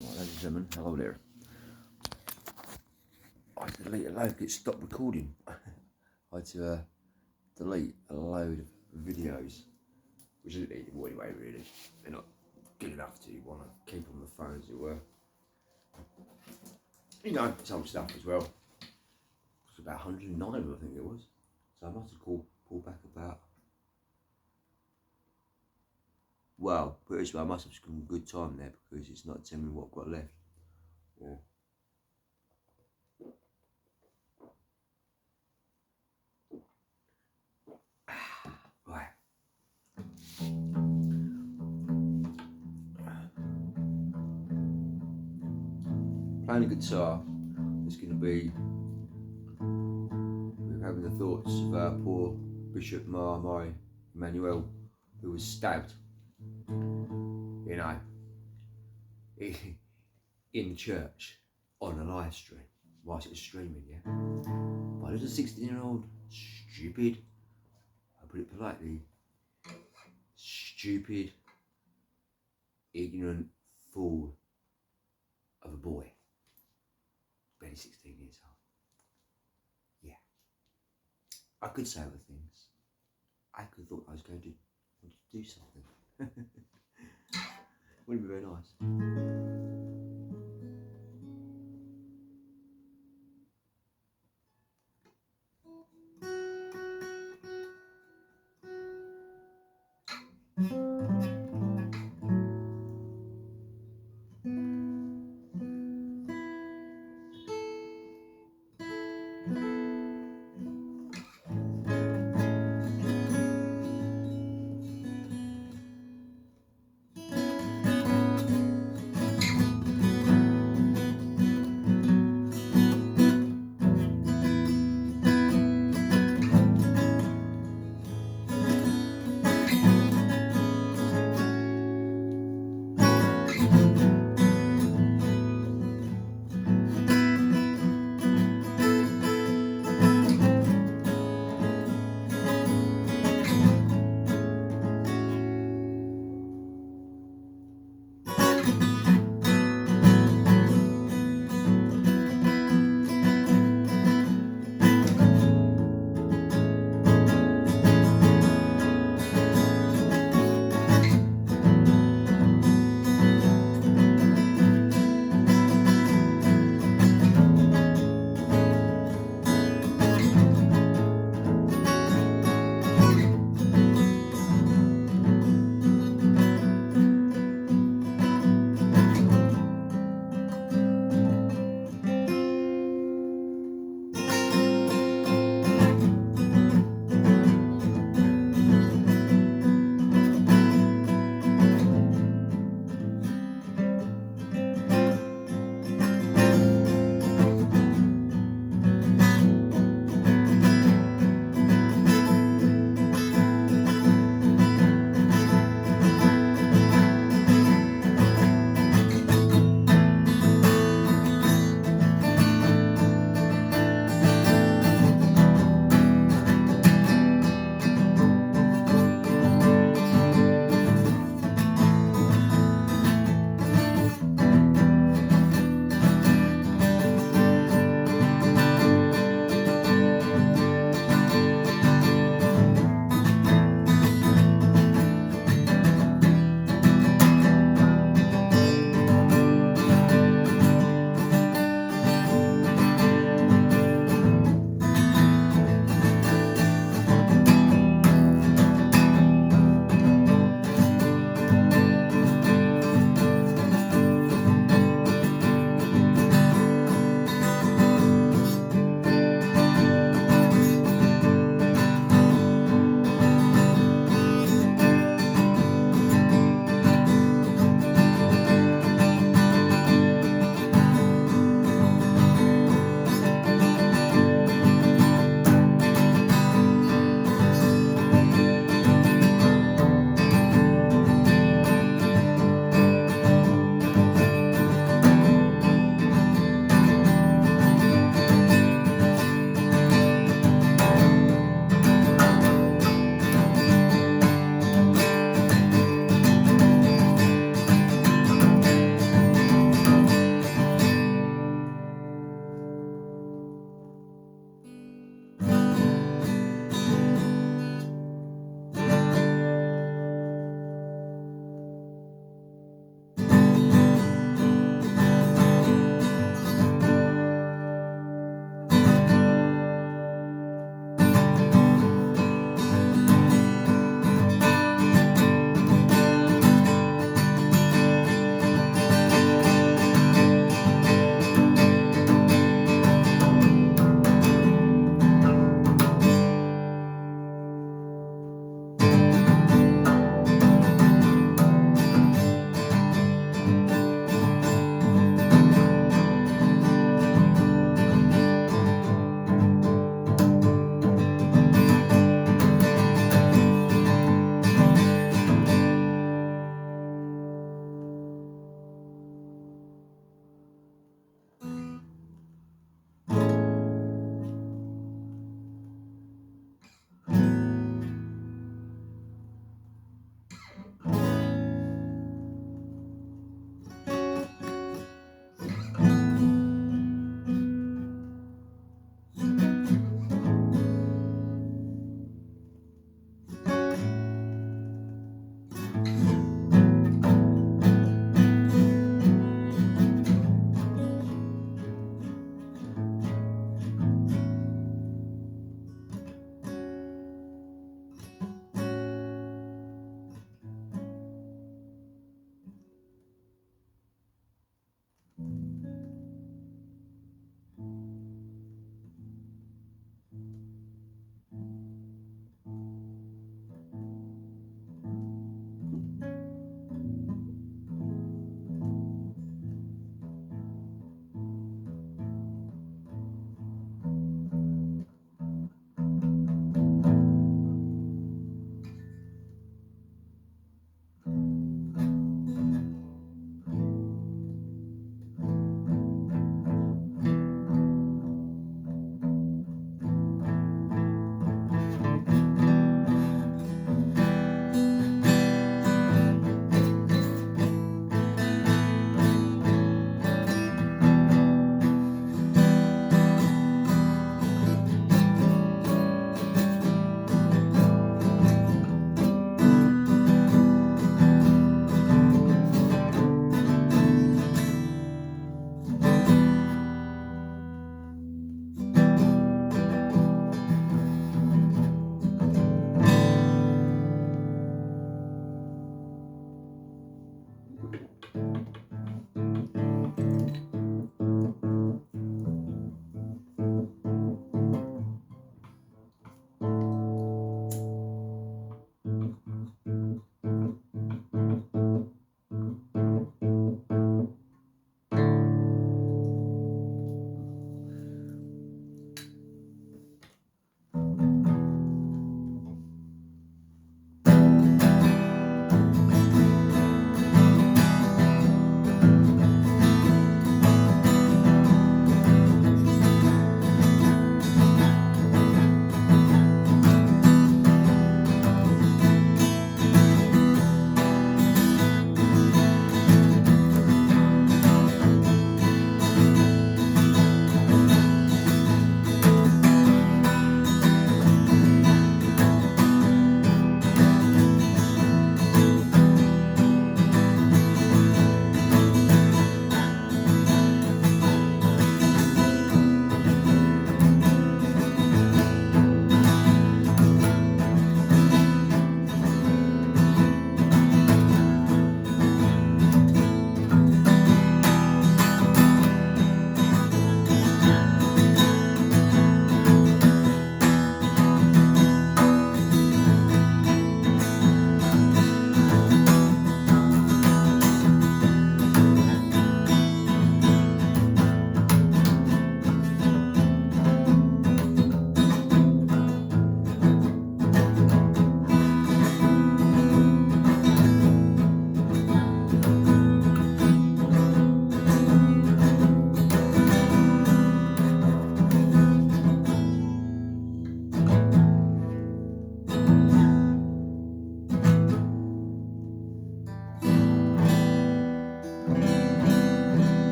Right, ladies and gentlemen, hello there. I had to delete a load, it stopped recording. I had to delete a load of videos, which I didn't need them anyway, really. They're not good enough to want to keep on the phone, as it were. You know, it's old stuff as well. It's about 109 of them, I think it was. So I must have pulled back about. Well, put it this way, I must have spent a good time there because it's not telling me what I've got left. Yeah. Right. Playing the guitar is going to be having the thoughts of poor Bishop Emanuel, who was stabbed, you know, in the church on a live stream whilst it was streaming, yeah. But it was a 16-year-old stupid, I put it politely, stupid, ignorant fool of a boy, barely 16 years old. Yeah, I could say other things. I could have thought I was going to want to do something. Wouldn't be very nice.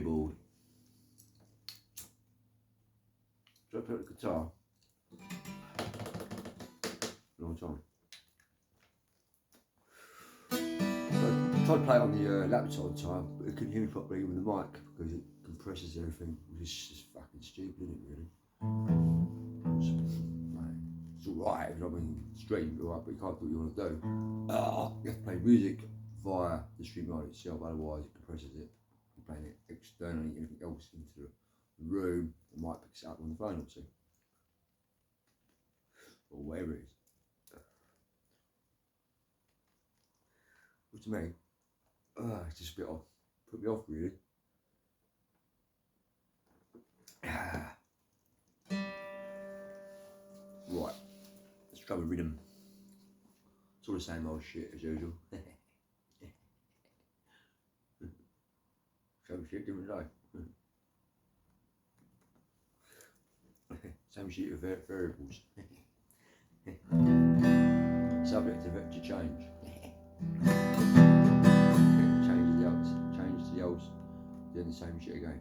bored. So I played the guitar a long time. I tried to play it on the laptop at the time, but it couldn't hear me properly with the mic because it compresses everything, which is just fucking stupid, isn't it, really? It's alright, you know what I mean, stream, alright, but you can't do what you want to do. You have to play music via the StreamYard itself, otherwise it compresses it. You're playing it externally, anything else into the room, the mic picks it up on the phone, obviously. Or whatever it is. What do you mean? It's just a bit off, put me off really. Right, let's try the rhythm. It's all the same old shit as usual. Same shit, different day. Same shit with variables. Subject to change. Change to the old, doing the same shit again.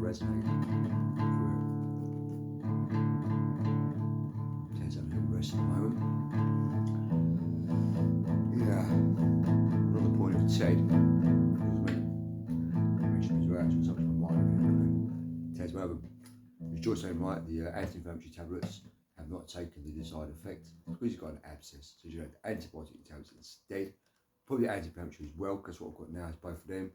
Rest at the moment. Yeah, another point of Ted, I mentioned as well, actually, something from mine. Ted's well, as George said, right, the anti-inflammatory tablets have not taken the desired effect because he's got an abscess, so you had antibiotic tablets instead. Probably anti-inflammatory as well, because what I've got now is both of them.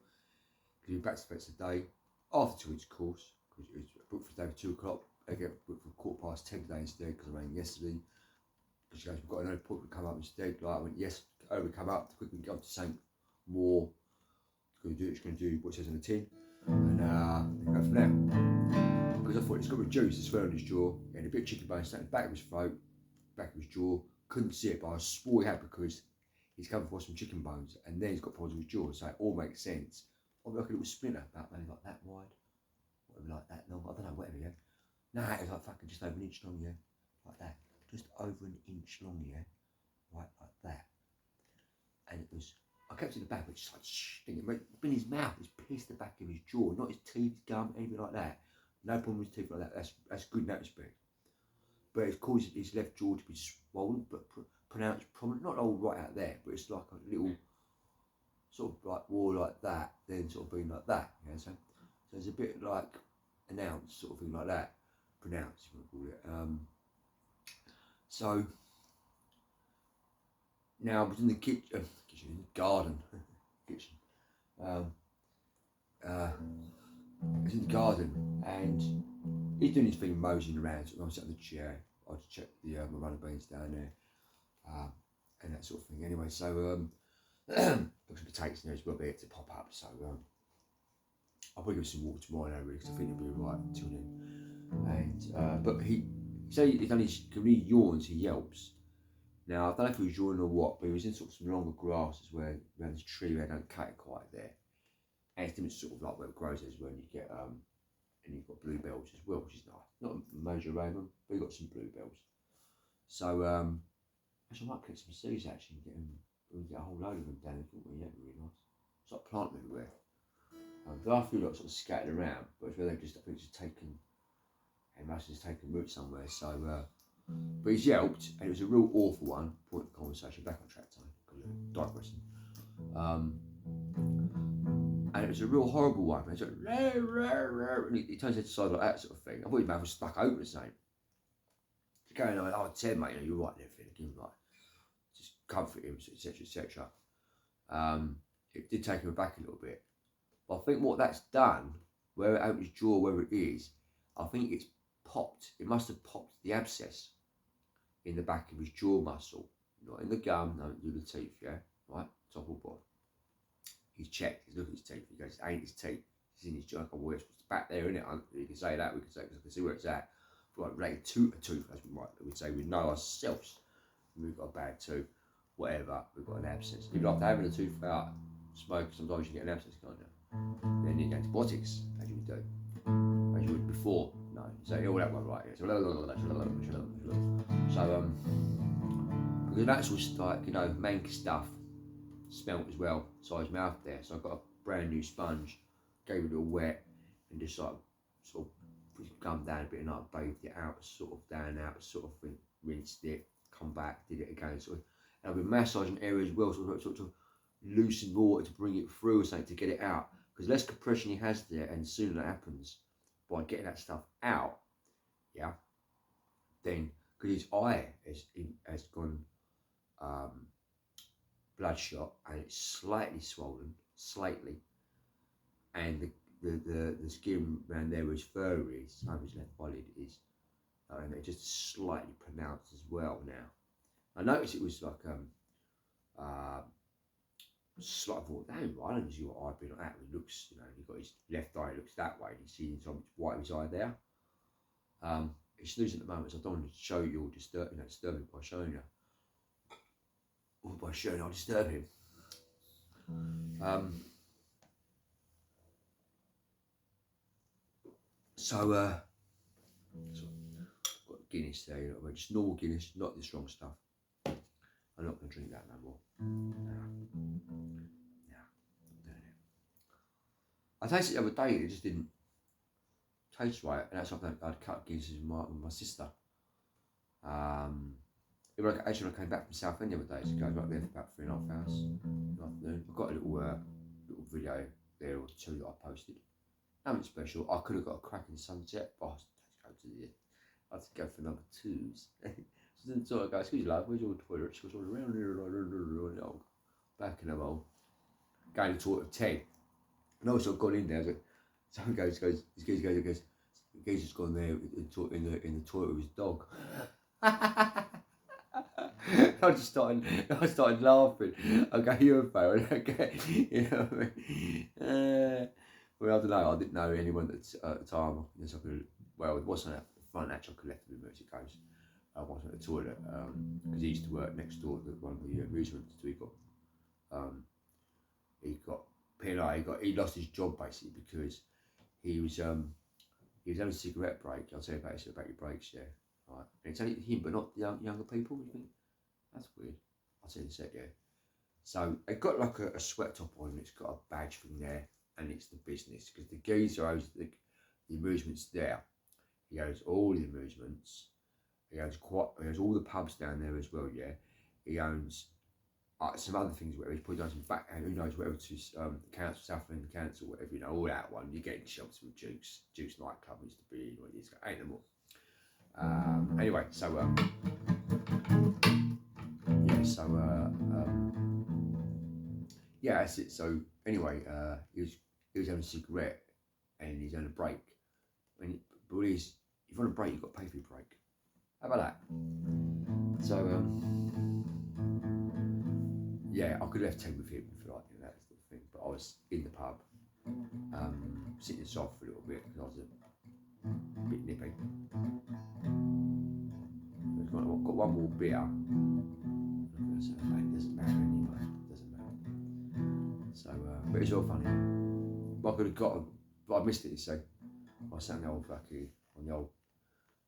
Because you're back to effects today, after 2 weeks course, because it was booked for today for 2 o'clock, I get booked for 10:15 today instead, because I rang yesterday. Because we've got another appointment come up instead. Like I went, yes, we come up to quickly get on to something more. It's going to do what it says on the tin, and go from there. Because I thought it's got reduced, the swelling in his jaw, he had a bit of chicken bone stuck in the back of his throat, back of his jaw. Couldn't see it, but I swore he had because he's come for some chicken bones, and then he's got problems with his jaw, so it all makes sense. I've got like a little splinter, about maybe like that wide, whatever, like that long. I don't know, whatever. Yeah. No, it was like fucking just over an inch long, yeah, like that. just over an inch long, yeah, right like that. And it was, I kept it in the back, but just like stinging. In his mouth, it's pierced the back of his jaw, not his teeth, gum, anything like that. No problem with his teeth like that. That's good in that respect. But it's caused his left jaw to be swollen, but pronounced prominent, not all right out there, but it's like a little sort of like war like that, then sort of being like that. Yeah, so it's a bit like announced sort of thing like that, pronounced, you want to call it. So now I was in the kitchen, garden, kitchen. I was in the garden and he's doing his thing, moseying around. So I was sat on the chair. I just checked the my runner beans down there, and that sort of thing. Anyway, so got some potatoes in there as well, bit to pop up. So I'll probably give some water tomorrow now, really, because I think it'll be alright until then. And but he he's done his, when he yawns, he yelps. Now I don't know if he was yawning or what, but he was in sort of some longer grasses where around this tree where they don't cut it quite there, and it's different sort of like where it grows as well. And you get and you've got bluebells as well, which is nice. Not a major array of them, but you've got some bluebells. So actually, I might collect some seeds actually and get them. We get a whole load of them down there, couldn't we? Yeah, really nice. It's like planting everywhere. There are a few like sort of scattered around, but it's where they've just, I think, just taken, and must have just taken root somewhere. So, but he's yelped, and it was a real awful one. Point of conversation, back on track time. Digressing. And it was a real horrible one. It's like, and he turns his head side like that sort of thing. I thought his mouth was stuck open the same. So going on, oh, Ted, mate, you know, you're right and everything. Give him like, just comfort him, etc., etc. It did take him aback a little bit. But I think what that's done, where it opened his jaw, wherever it is, I think it's popped. It must have popped the abscess in the back of his jaw muscle. Not in the gum, no, do the teeth, yeah? Right? Top or bottom. He's checked, he's looked at his teeth, he goes, it ain't his teeth, it's in his jaw. Well, it's back there, isn't it? You can say that, we can say, because I can see where it's at. Right, related to a tooth, as we might, we'd say, we know ourselves. We've got a bad tooth, whatever, we've got an abscess. Even after having a tooth out, smoke, sometimes you get an abscess, can't you? Then you get antibiotics, as you would do. As you would before. No, so all that one right here. So because that's all like, you know, mank stuff smelt as well, so his mouth there. So I got a brand new sponge, gave it a wet, and just like sort of put gum down a bit and I bathed it out, sort of down out, sort of rinsed it, come back, did it again, sort of. And I've been massaging areas as well, sort of loosen water to bring it through or something to get it out. Because less compression he has there, and sooner that happens by getting that stuff out, yeah, then because his eye has gone bloodshot and it's slightly swollen, slightly, and the skin around there where his fur is, some of his left eyelid is, and it's just slightly pronounced as well now. I noticed it was like slight thought, damn, I don't see what eye being like that. He looks, you know, he got his left eye looks that way, and you see so much white of his eye there. It's snoozing at the moment, so I don't want to show you or disturb him by showing you. Or by showing I'll disturb him. So got Guinness there, you know what I mean? Just normal Guinness, not the strong stuff. I'm not going to drink that no more. No. I tasted it the other day, it just didn't taste right, and that's something I'd cut Guinness with my sister. Actually, when I came back from Southend the other day, so I was back there for about 3.5 hours in the afternoon. I've got a little video there or two that I posted. Nothing special. I could have got a cracking sunset, but I had to go for number 2s. So then I go, excuse me, love, where's your toilet? She goes, all around here, back in the hole. Going to the toilet of 10. And also I've gone in there, someone goes, this geezer's gone there in the toilet with his dog. I started laughing. Okay, you're a phone. Okay, you know what I mean? Well, I don't know. I didn't know anyone at the time. Well, it wasn't at the front. Actually, I could left the music goes. I wasn't at the toilet because he used to work next door to one of the amusements. So he got PNI. He lost his job basically because he was having a cigarette break. I'll tell you about your breaks, yeah. Right. And it's only him, but not the younger people. You think that's weird. I'll tell you in a sec. Yeah. So it got like a sweat top on. It's got a badge thing there, and it's the business because the geezer owns the amusements there. He owns all the amusements. He owns all the pubs down there as well. Yeah. He owns some other things, whatever. He's probably done some back, and who knows, whatever to council, Southland Council, whatever, you know, all that one. You're getting shops with Duke's nightclub used to be, what years ago, ain't no more. Anyway, so, yeah, so, yeah, that's it. So, anyway, he was having a cigarette and he's on a break. But if you're on a break, you've got to pay for your break. How about that? So, yeah, I could have left 10 with him if you like, that sort of thing. But I was in the pub, sitting aside for a little bit because I was a bit nippy. I've got one more beer. It doesn't matter anyway. It doesn't matter. So, but it's all funny. But I could have got, but I missed it. You see, I was sat on the old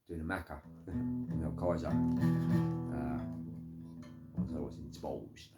doing a macca on the old Kaiser. So I was indulged.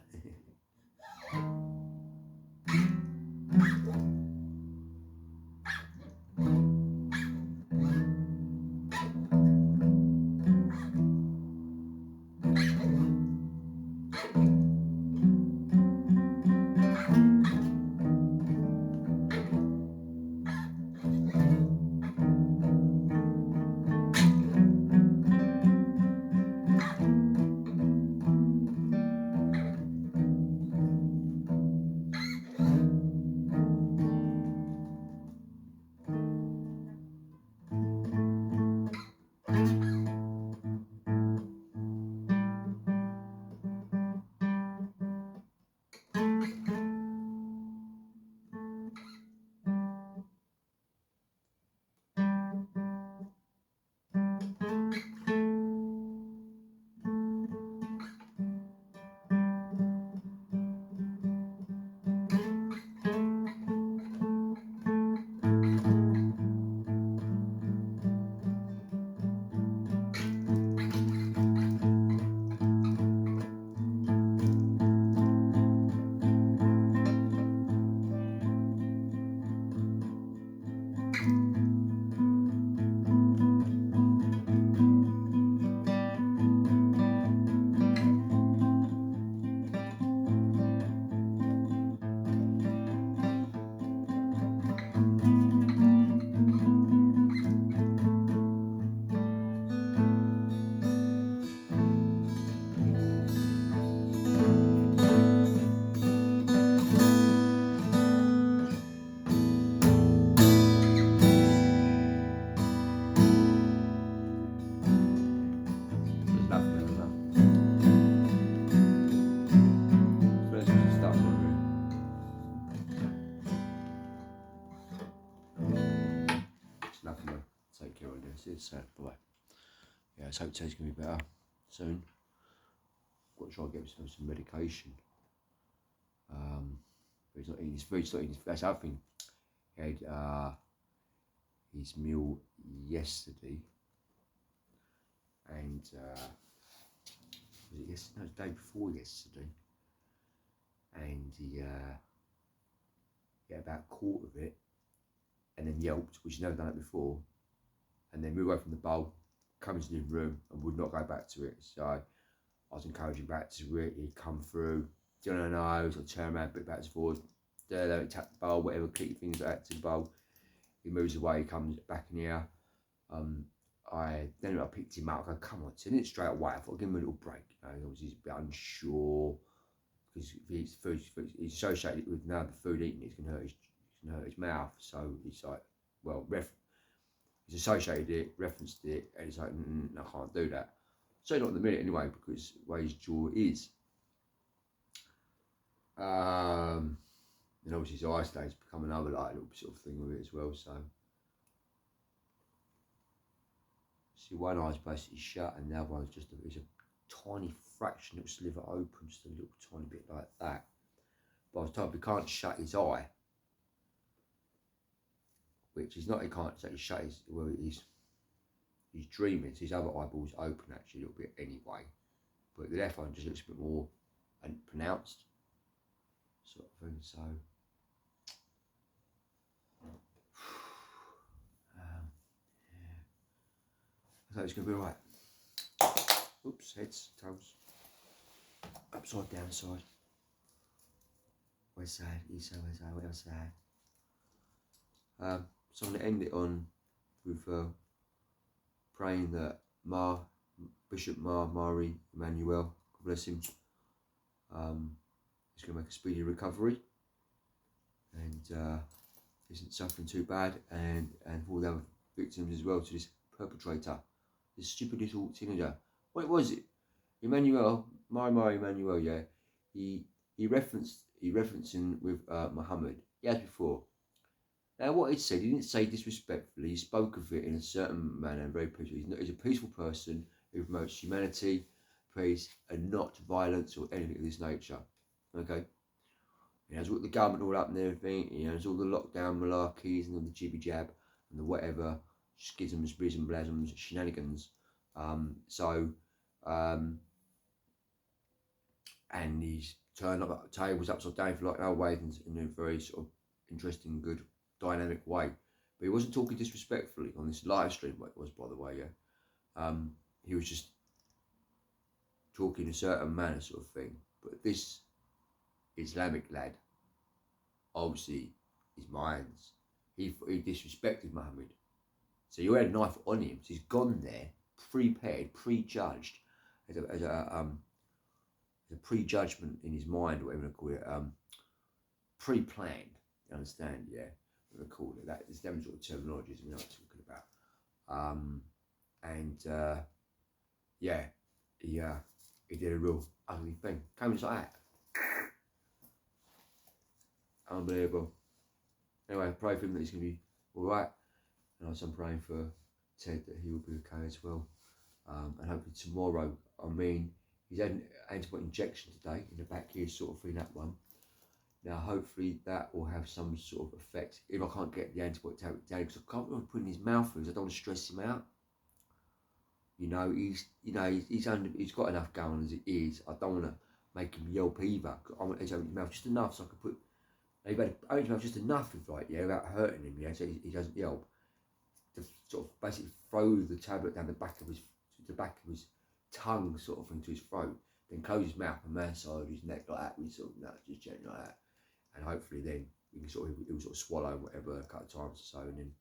Take care of this. It's sad, boy. Yeah, I hope today's gonna be better soon. Got to try and get him some medication. But he's not eating his food. He's not eating his food. That's the other thing. He had his meal yesterday, and was it yesterday? No, it was the day before yesterday, and he ate about a quarter of it, and then yelped, which he's never done it before, and then moved away from the bowl, come into the room, and would not go back to it. So I was encouraging back to it. He'd come through, down her nose, I'd turn around, bit back to forward, there, tap the bowl, whatever, keep your fingers back to the bowl. He moves away, he comes back in here. I picked him up. I go, come on, I didn't straight away. I thought I'd give him a little break. You know, obviously he's a bit unsure because if he eats food, he's associated with now the food eating. It's gonna hurt his mouth. So he's like, well, he's associated it, referenced it, and he's like, I can't do that. So not at the minute anyway, because the way his jaw is. And obviously his eye stage become another like little sort of thing with it as well. So see, one eye's basically shut, and the other one's just it's a tiny fraction, little sliver open, just a little tiny bit like that. But I was told we can't shut his eye, which is not. He can't exactly shut his. Well, he's dreaming. So his other eyeball's open actually a little bit anyway, but the left one just looks a bit more pronounced, sort of thing. So yeah, I thought it's gonna be alright. Oops, heads, toes, upside down side. West side, east side, west side, west side. So I'm going to end it on with praying that Bishop Mari Emanuel, God bless him, is going to make a speedy recovery and isn't suffering too bad, and for all the other victims as well, to this perpetrator, this stupid little teenager. What was it? Mari Emanuel, yeah. He referencing with Muhammad, as before. Now, what he said, he didn't say disrespectfully. He spoke of it in a certain manner, very peaceful. He's a peaceful person who promotes humanity, peace, and not violence or anything of this nature. Okay? He has all the government all up and everything. He has all the lockdown malarkeys and all the jibby jab and the whatever schisms, blism, blasms, shenanigans. And he's turned up tables upside down for like no way in a very sort of interesting, good, dynamic way. But he wasn't talking disrespectfully on this live stream, what it was, by the way, yeah. He was just talking in a certain manner, sort of thing. But this Islamic lad, obviously, his minds, he disrespected Muhammad. So you had a knife on him. So he's gone there, prepared, prejudged, as a prejudgment in his mind, or whatever you call it, pre-planned. You understand? Yeah, what they call it. That is them sort of terminologies we know what I'm talking about. Yeah, he did a real ugly thing. Came just like that. Unbelievable. Anyway, pray for him that he's going to be all right. And also I'm praying for Ted that he will be okay as well. And hopefully tomorrow, he's had an antibiotic injection today in the back here, sort of thing, that one. Now, hopefully that will have some sort of effect if I can't get the antibiotic tablet down, because I can't really put in his mouth, because I don't want to stress him out. He's got enough going on as it is. I don't want to make him yelp either. I want his mouth just enough so I can put. He's open his mouth just enough, without hurting him, so he doesn't yelp. To sort of basically throw the tablet down the back of his tongue, sort of thing, to his throat, then close his mouth and massage his neck like that, just gently like that, and hopefully then he can he'll sort of swallow whatever a couple of times or so, and then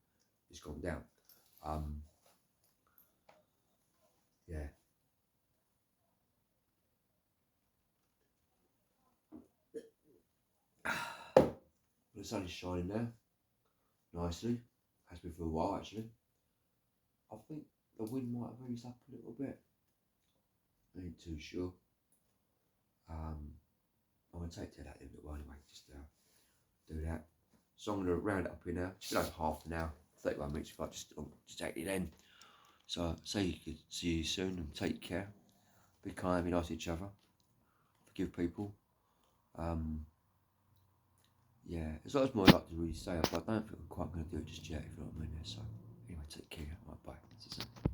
it's gone down. Yeah. The sun is shining now, nicely. Has been for a while actually. I think the wind might have raised up a little bit. I ain't too sure. I'm going to take that a little while anyway, just do that. So I'm going to round it up here now, just over half an hour, 31 minutes if I just take it in. So say see you soon and take care. Be kind, be nice to each other. Forgive people. Yeah, there's lots more I'd like to really say, but I don't think I'm quite going to do it just yet, if you know what I mean. So anyway, take care. Right, bye. See you soon.